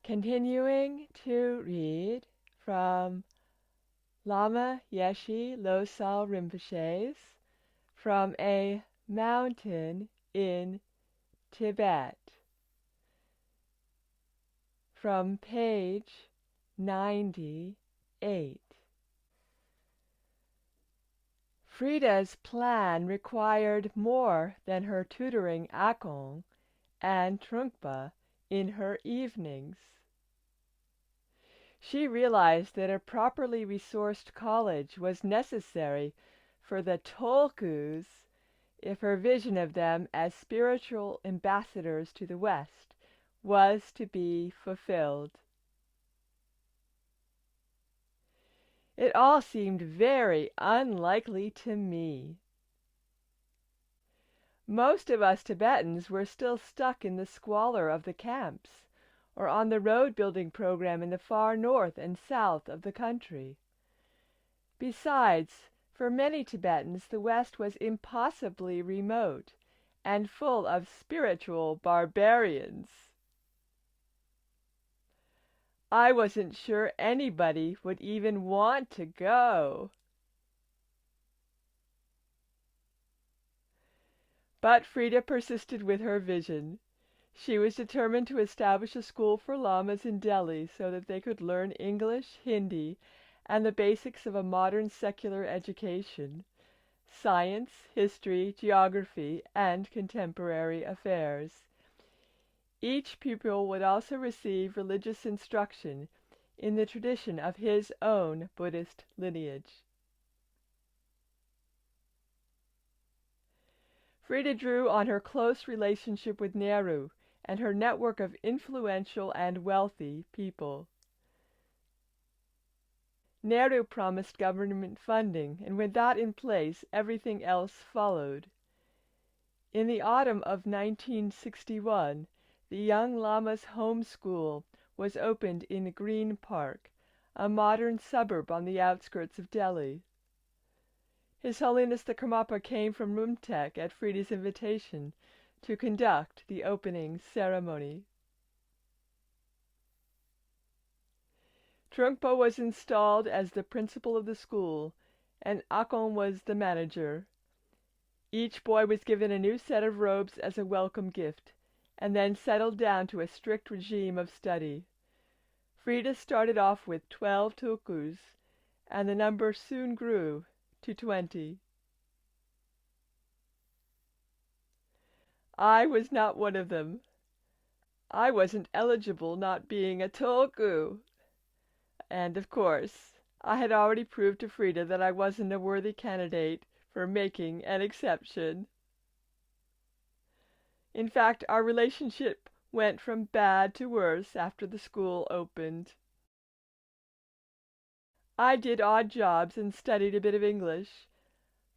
Continuing to read from Lama Yeshe Losal Rinpoche's From a Mountain in Tibet, from page 98. Frida's plan required more than her tutoring Akon and Trungpa in her evenings. She realized that a properly resourced college was necessary for the Tolkus if her vision of them as spiritual ambassadors to the West was to be fulfilled. It all seemed very unlikely to me. Most of us Tibetans were still stuck in the squalor of the camps, or on the road-building program in the far north and south of the country. Besides, for many Tibetans the West was impossibly remote and full of spiritual barbarians. I wasn't sure anybody would even want to go. But Frida persisted with her vision. She was determined to establish a school for Lamas in Delhi so that they could learn English, Hindi, and the basics of a modern secular education, science, history, geography, and contemporary affairs. Each pupil would also receive religious instruction in the tradition of his own Buddhist lineage. Frida drew on her close relationship with Nehru and her network of influential and wealthy people. Nehru promised government funding, and with that in place, everything else followed. In the autumn of 1961, the young Lama's home school was opened in Green Park, a modern suburb on the outskirts of Delhi. His Holiness the Karmapa came from Rumtek at Frida's invitation to conduct the opening ceremony. Trungpa was installed as the principal of the school, and Akon was the manager. Each boy was given a new set of robes as a welcome gift, and then settled down to a strict regime of study. Frida started off with 12 tulkus, and the number soon grew to 20. I was not one of them. I wasn't eligible, not being a tulku. And, of course, I had already proved to Frida that I wasn't a worthy candidate for making an exception. In fact, our relationship went from bad to worse after the school opened. I did odd jobs and studied a bit of English,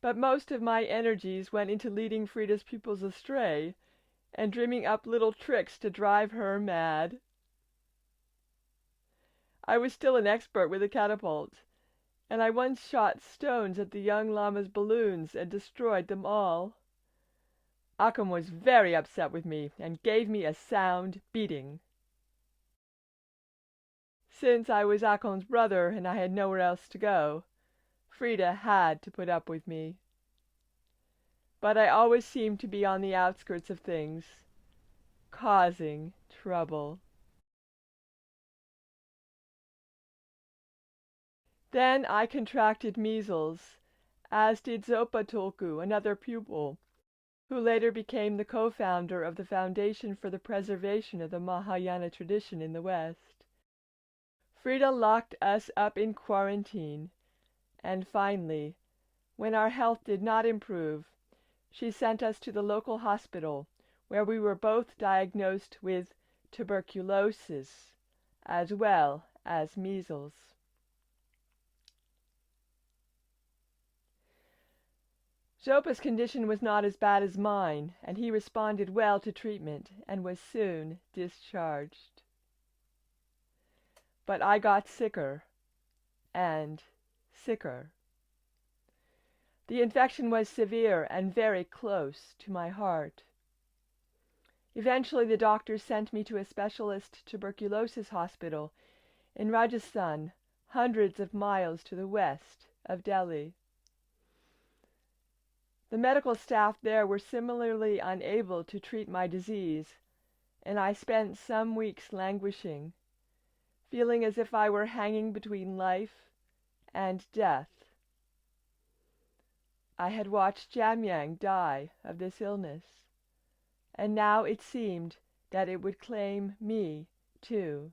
but most of my energies went into leading Frida's pupils astray and dreaming up little tricks to drive her mad. I was still an expert with a catapult, and I once shot stones at the young Lama's balloons and destroyed them all. Akam was very upset with me and gave me a sound beating. Since I was Akon's brother and I had nowhere else to go, Frida had to put up with me. But I always seemed to be on the outskirts of things, causing trouble. Then I contracted measles, as did Zopa Tulku, another pupil, who later became the co-founder of the Foundation for the Preservation of the Mahayana tradition in the West. Frida locked us up in quarantine, and finally, when our health did not improve, she sent us to the local hospital, where we were both diagnosed with tuberculosis, as well as measles. Zopa's condition was not as bad as mine, and he responded well to treatment and was soon discharged. But I got sicker and sicker. The infection was severe and very close to my heart. Eventually, the doctor sent me to a specialist tuberculosis hospital in Rajasthan, hundreds of miles to the west of Delhi. The medical staff there were similarly unable to treat my disease, and I spent some weeks languishing, feeling as if I were hanging between life and death. I had watched Jamyang die of this illness, and now it seemed that it would claim me, too.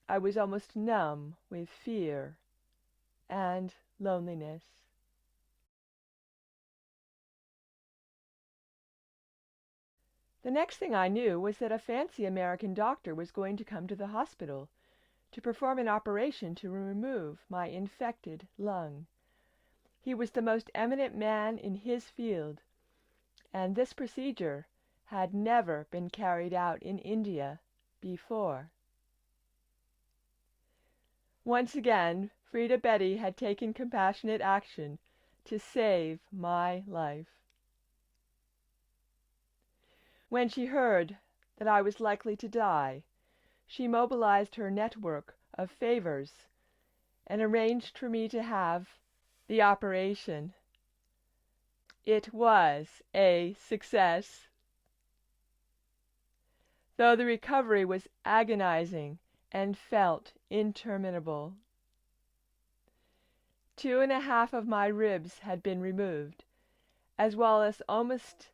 I was almost numb with fear and loneliness. The next thing I knew was that a fancy American doctor was going to come to the hospital to perform an operation to remove my infected lung. He was the most eminent man in his field, and this procedure had never been carried out in India before. Once again, Frida Betty had taken compassionate action to save my life. When she heard that I was likely to die, she mobilized her network of favors and arranged for me to have the operation. It was a success. Though the recovery was agonizing and felt interminable. 2.5 of my ribs had been removed, as well as almost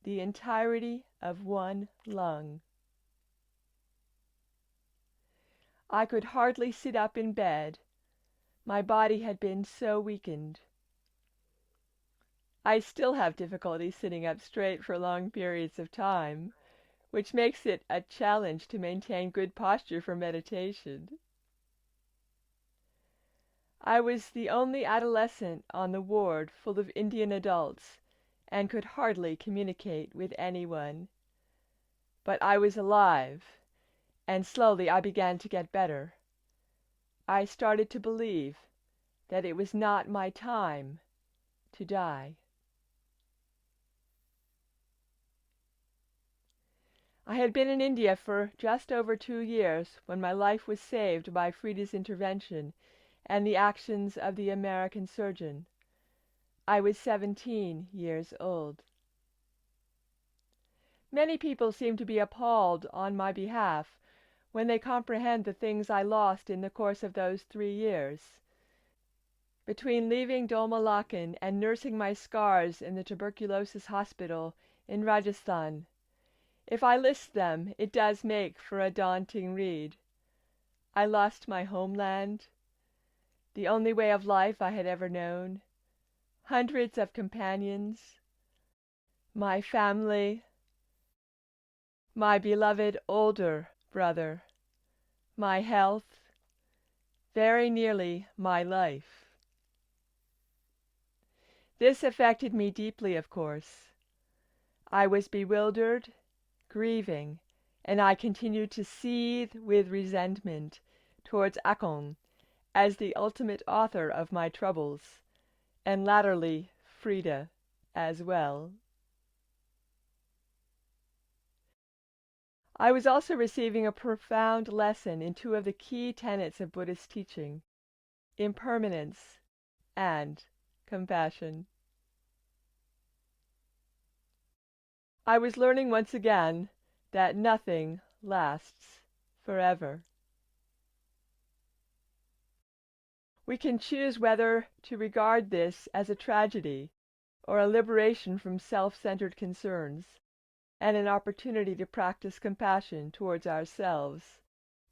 the entirety of one lung. I could hardly sit up in bed. My body had been so weakened. I still have difficulty sitting up straight for long periods of time, which makes it a challenge to maintain good posture for meditation. I was the only adolescent on the ward full of Indian adults, and could hardly communicate with anyone. But I was alive, and slowly I began to get better. I started to believe that it was not my time to die. I had been in India for just over 2 years when my life was saved by Frida's intervention and the actions of the American surgeon. I was 17 years old. Many people seem to be appalled on my behalf when they comprehend the things I lost in the course of those 3 years. Between leaving Dolmalakan and nursing my scars in the tuberculosis hospital in Rajasthan, if I list them, it does make for a daunting read. I lost my homeland, the only way of life I had ever known, hundreds of companions, my family, my beloved older brother, my health, very nearly my life. This affected me deeply, of course. I was bewildered, grieving, and I continued to seethe with resentment towards Akon as the ultimate author of my troubles, and latterly Frida as well. I was also receiving a profound lesson in 2 of the key tenets of Buddhist teaching: impermanence and compassion. I was learning once again that nothing lasts forever. We can choose whether to regard this as a tragedy or a liberation from self-centered concerns, and an opportunity to practice compassion towards ourselves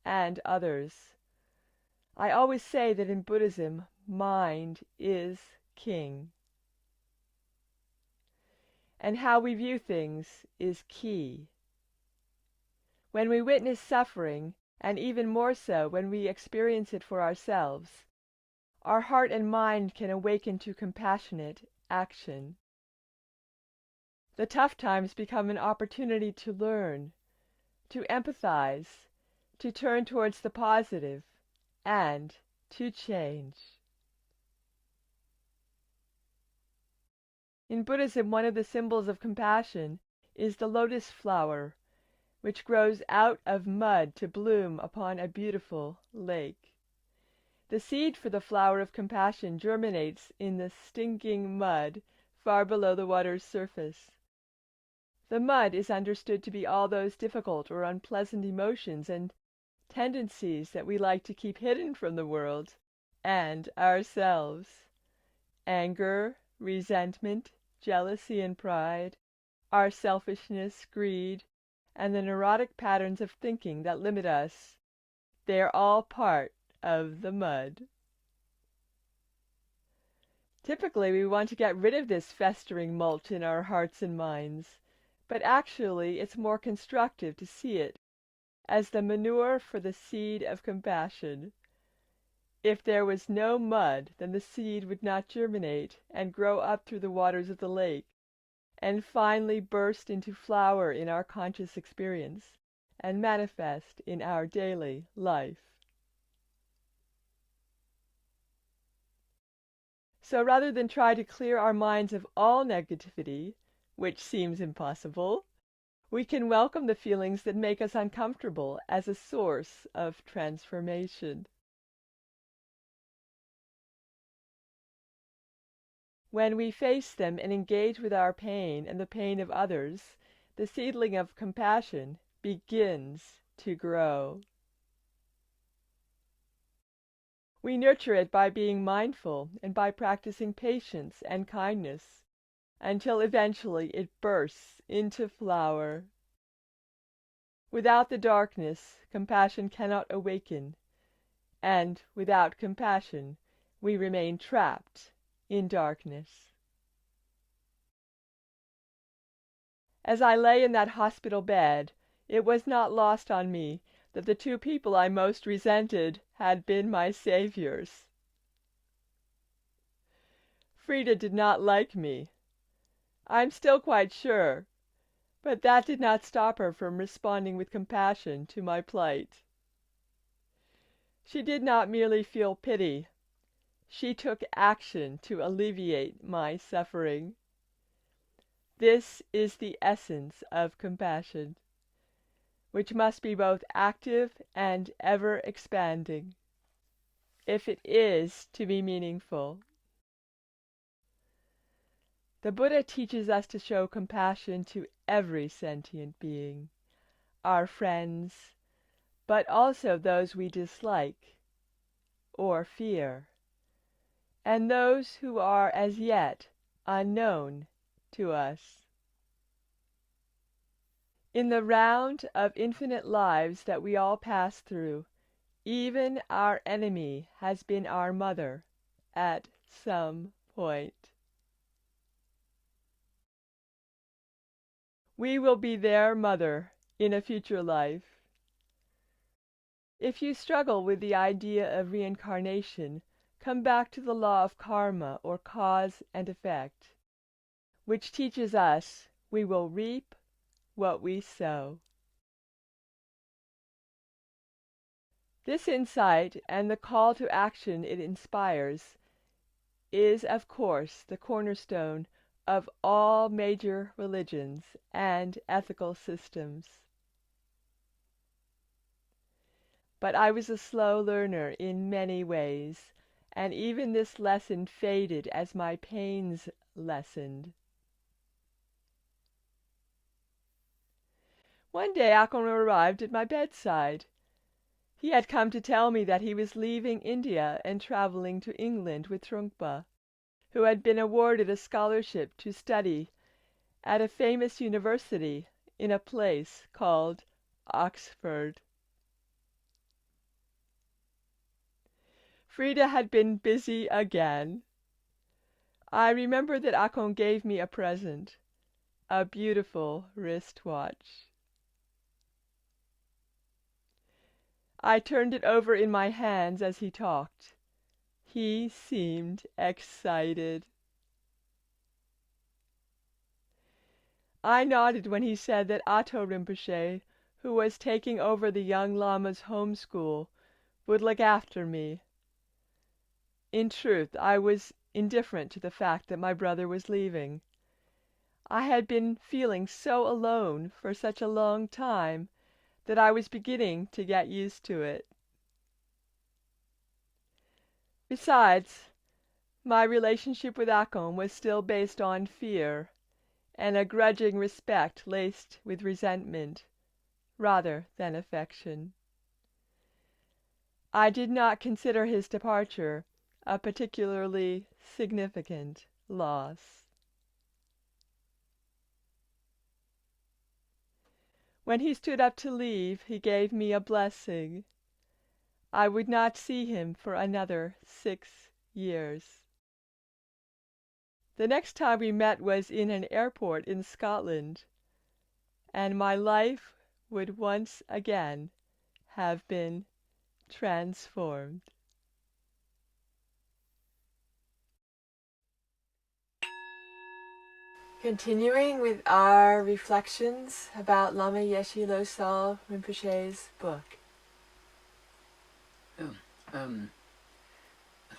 and others. I always say that in Buddhism, mind is king. And how we view things is key. When we witness suffering, and even more so when we experience it for ourselves, our heart and mind can awaken to compassionate action. The tough times become an opportunity to learn, to empathize, to turn towards the positive, and to change. In Buddhism, one of the symbols of compassion is the lotus flower, which grows out of mud to bloom upon a beautiful lake. The seed for the flower of compassion germinates in the stinking mud far below the water's surface. The mud is understood to be all those difficult or unpleasant emotions and tendencies that we like to keep hidden from the world and ourselves. Anger, resentment, jealousy and pride, our selfishness, greed, and the neurotic patterns of thinking that limit us, they are all part of the mud. Typically, we want to get rid of this festering mulch in our hearts and minds, but actually it's more constructive to see it as the manure for the seed of compassion. If there was no mud, then the seed would not germinate and grow up through the waters of the lake, and finally burst into flower in our conscious experience, and manifest in our daily life. So rather than try to clear our minds of all negativity, which seems impossible, we can welcome the feelings that make us uncomfortable as a source of transformation. When we face them and engage with our pain and the pain of others, the seedling of compassion begins to grow. We nurture it by being mindful and by practicing patience and kindness, until eventually it bursts into flower. Without the darkness, compassion cannot awaken, and without compassion, we remain trapped in darkness. As I lay in that hospital bed, it was not lost on me that the two people I most resented had been my saviors. Frida did not like me. I'm still quite sure, but that did not stop her from responding with compassion to my plight. She did not merely feel pity. She took action to alleviate my suffering. This is the essence of compassion, which must be both active and ever-expanding, if it is to be meaningful. The Buddha teaches us to show compassion to every sentient being, our friends, but also those we dislike or fear, and those who are as yet unknown to us. In the round of infinite lives that we all pass through, even our enemy has been our mother at some point. We will be their mother in a future life. If you struggle with the idea of reincarnation, come back to the law of karma, or cause and effect, which teaches us we will reap what we sow. This insight and the call to action it inspires is, of course, the cornerstone of all major religions and ethical systems. But I was a slow learner in many ways, and even this lesson faded as my pains lessened. One day Akon arrived at my bedside. He had come to tell me that he was leaving India and traveling to England with Trungpa, who had been awarded a scholarship to study at a famous university in a place called Oxford. Frida had been busy again. I remember that Akon gave me a present, a beautiful wristwatch. I turned it over in my hands as he talked. He seemed excited. I nodded when he said that Ato Rinpoche, who was taking over the young Lama's home school, would look after me. In truth, I was indifferent to the fact that my brother was leaving. I had been feeling so alone for such a long time that I was beginning to get used to it. Besides, my relationship with Akon was still based on fear and a grudging respect laced with resentment, rather than affection. I did not consider his departure a particularly significant loss. When he stood up to leave, he gave me a blessing. I would not see him for another 6 years. The next time we met was in an airport in Scotland, and my life would once again have been transformed. Continuing with our reflections about Lama Yeshe Losal Rinpoche's book. I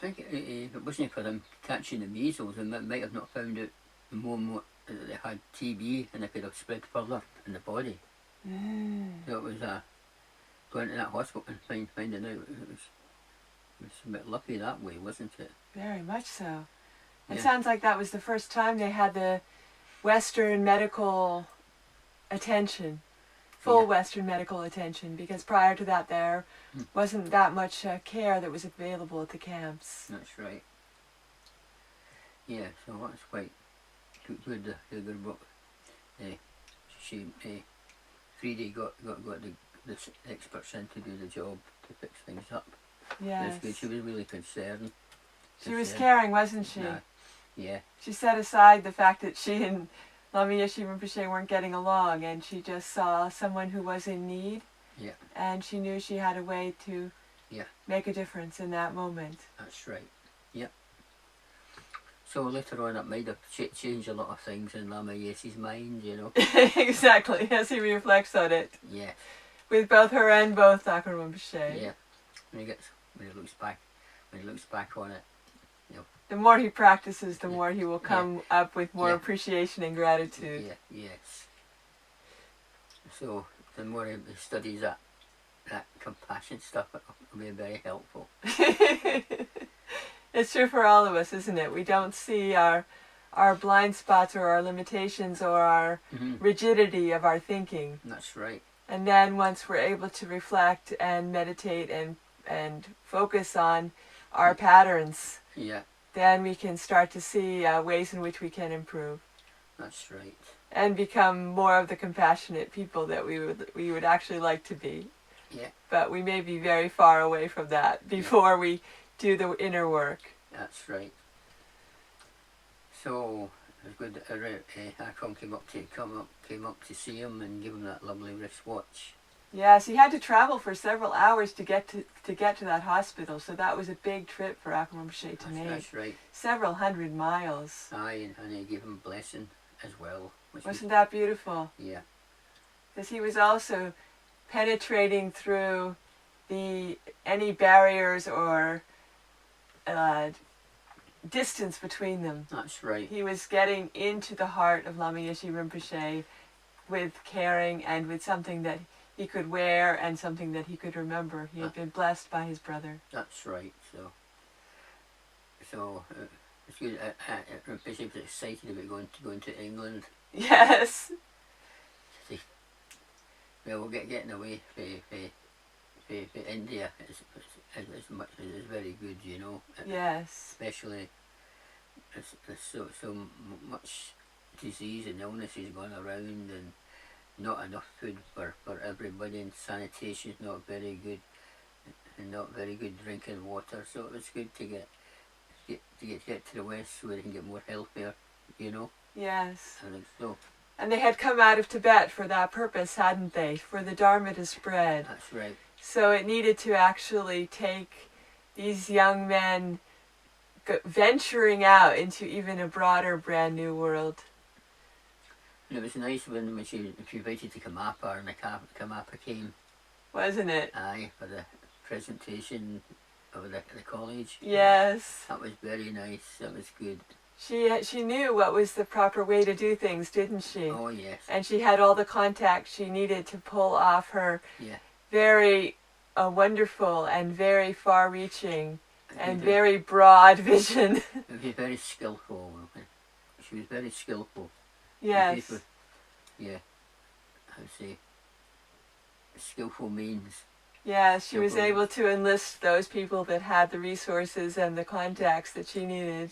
think if it wasn't for them catching the measles, they might have not found out the moment that they had TB, and it could have spread further in the body. So it was going to that hospital and finding out. It was a bit lucky that way, wasn't it? Very much so. It Yeah. sounds like that was the first time they had the Western medical attention, full Yeah. Western medical attention, because prior to that there wasn't that much care that was available at the camps. That's right. Yeah, so that's quite good. The good book. She 3D got the experts in to do the job to fix things up. Yes. That's good. She was really concerned. She was caring, wasn't she? Yeah. She set aside the fact that she and Lama Yeshe Rinpoche weren't getting along, and she just saw someone who was in need. Yeah. And she knew she had a way to Yeah. make a difference in that moment. That's right. Yeah. So later on, it might have changed a lot of things in Lama Yeshe's mind, you know. Exactly, as he reflects on it. Yeah. With both her and both Akon Rinpoche. Yeah. When he looks back on it, you know. The more he practices, the more he will come up with more appreciation and gratitude. Yeah. Yes. So the more he studies that compassion stuff, it will be very helpful. It's true for all of us, isn't it? We don't see our blind spots or our limitations or our rigidity of our thinking. That's right. And then once we're able to reflect and meditate and focus on our patterns, then we can start to see ways in which we can improve. That's right. And become more of the compassionate people that we would actually like to be. Yeah. But we may be very far away from that before we do the inner work. That's right. So it was good that Akon came up to see him and give him that lovely wristwatch. Yes, he had to travel for several hours to get to that hospital, so that was a big trip for Akon Rinpoche to make. That's right. Several hundred miles. Aye, and he gave him a blessing as well. Wasn't that beautiful? Yeah. Because he was also penetrating through any barriers or distance between them. That's right. He was getting into the heart of Lama Yeshe Rinpoche with caring and with something that he could wear and something that he could remember. He had been blessed by his brother. That's right. So it's good. Rinpoche was excited about going to England. Yes. Well, getting away for India is very good, you know. Yes. Especially there's so much disease and illness is going around, and not enough food for everybody, and sanitation is not very good, and not very good drinking water. So it was good to get to the west where they can get more healthier, you know. Yes. I think so. And they had come out of Tibet for that purpose, hadn't they? For the Dharma to spread. That's right. So it needed to actually take these young men venturing out into even a broader, brand new world. And it was nice when she invited to Kamapa, and the Kamapa came. Wasn't it? Aye, for the presentation of the college. Yes. That was very nice. That was good. She knew what was the proper way to do things, didn't she? Oh yes. And she had all the contacts she needed to pull off her Yeah. very wonderful and very far-reaching and She very broad vision. was very skillful. She was very skillful. Yes. Yeah, I'd say skillful means. Yes, she was able to enlist those people that had the resources and the contacts that she needed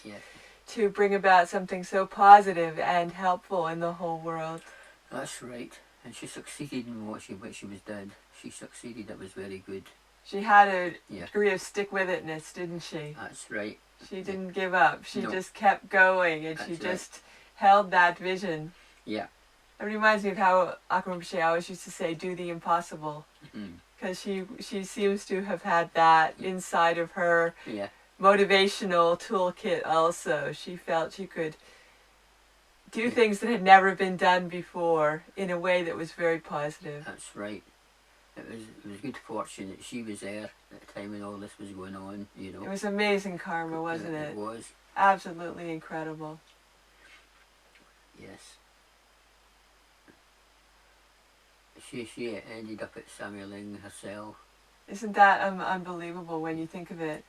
to bring about something so positive and helpful in the whole world. That's right. And she succeeded in what she was doing. She succeeded. That was very good. She had a degree of stick-with-itness, didn't she? That's right. She didn't give up. She just kept going, and she just held that vision. Yeah. It reminds me of how Akram Rinpoche always used to say, "Do the impossible," because she seems to have had that inside of her motivational toolkit. Also, she felt she could do things that had never been done before in a way that was very positive. That's right. It was good fortune that she was there at the time when all this was going on. You know. It was amazing karma, wasn't it? It was. Absolutely incredible. Yes. She ended up at Samueling herself. Isn't that unbelievable when you think of it?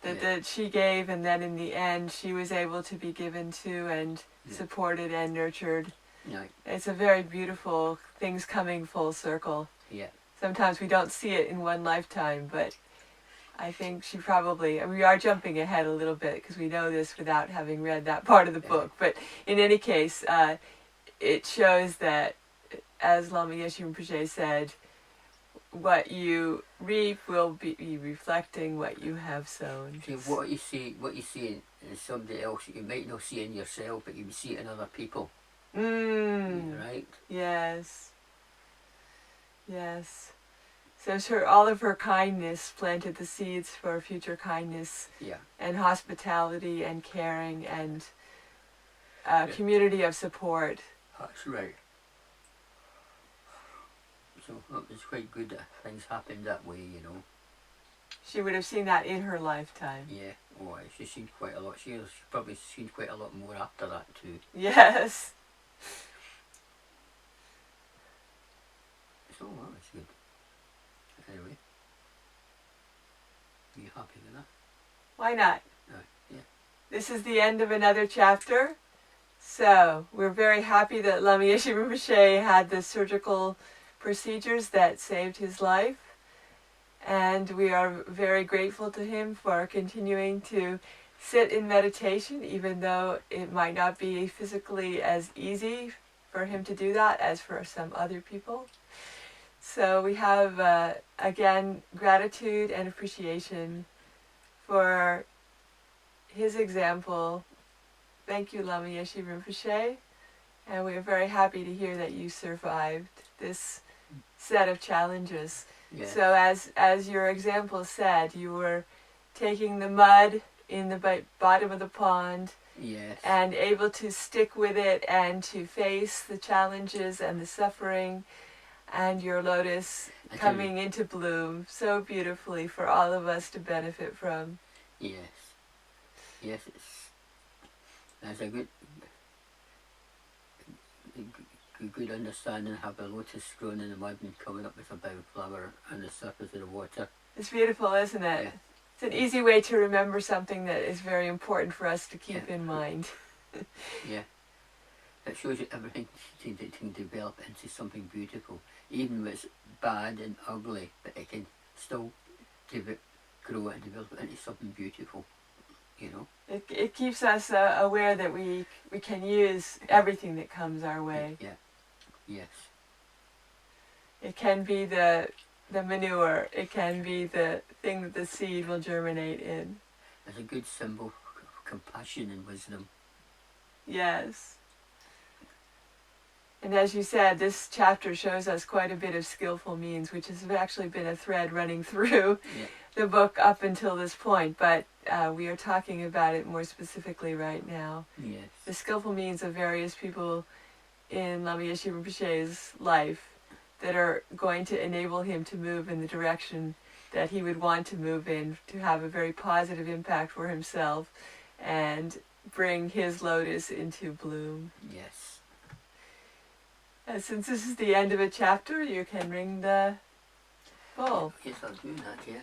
That she gave, and then in the end she was able to be given to and supported and nurtured. Right. It's a very beautiful things coming full circle. Yeah. Sometimes we don't see it in one lifetime, but I think she probably, we are jumping ahead a little bit because we know this without having read that part of the book, but in any case, it shows that, as Lama Yeshe Rinpoche said, what you reap will be reflecting what you have sown. See, what you see in somebody else, you might not see in yourself, but you see it in other people. Right? Yes. Yes. So all of her kindness planted the seeds for future kindness and hospitality and caring and a community of support. That's right. So it was quite good that things happened that way, you know. She would have seen that in her lifetime. Yeah. Oh, she's seen quite a lot. She's probably seen quite a lot more after that too. Yes. So that was good. Anyway, are you happy with that? Why not? Yeah. This is the end of another chapter. So we're very happy that Lama Yeshe Rinpoche had the surgical procedures that saved his life. And we are very grateful to him for continuing to sit in meditation, even though it might not be physically as easy for him to do that as for some other people. So we have, again, gratitude and appreciation for his example. Thank you, Lama Yeshe Rinpoche. And we are very happy to hear that you survived this set of challenges. Yeah. So as your example said, you were taking the mud in the bottom of the pond and able to stick with it and to face the challenges and the suffering, and your lotus coming into bloom so beautifully for all of us to benefit from. Yes. Yes, that's a good understanding of how the lotus grown in the mud and coming up with a bioflower on the surface of the water. It's beautiful, isn't it? Yeah. It's an easy way to remember something that is very important for us to keep in mind. Yeah. It shows you everything can develop into something beautiful. Even if it's bad and ugly, but it can still grow and develop into something beautiful, you know. It keeps us aware that we can use everything that comes our way. Yeah. Yes. It can be the manure. It can be the thing that the seed will germinate in. It's a good symbol of compassion and wisdom. Yes. And as you said, this chapter shows us quite a bit of skillful means, which has actually been a thread running through the book up until this point, but we are talking about it more specifically right now. Yes. The skillful means of various people in Lama Yeshe Rinpoche's life that are going to enable him to move in the direction that he would want to move in, to have a very positive impact for himself and bring his lotus into bloom. Yes. And since this is the end of a chapter, you can ring the bowl. Yes, I'll do that, yeah.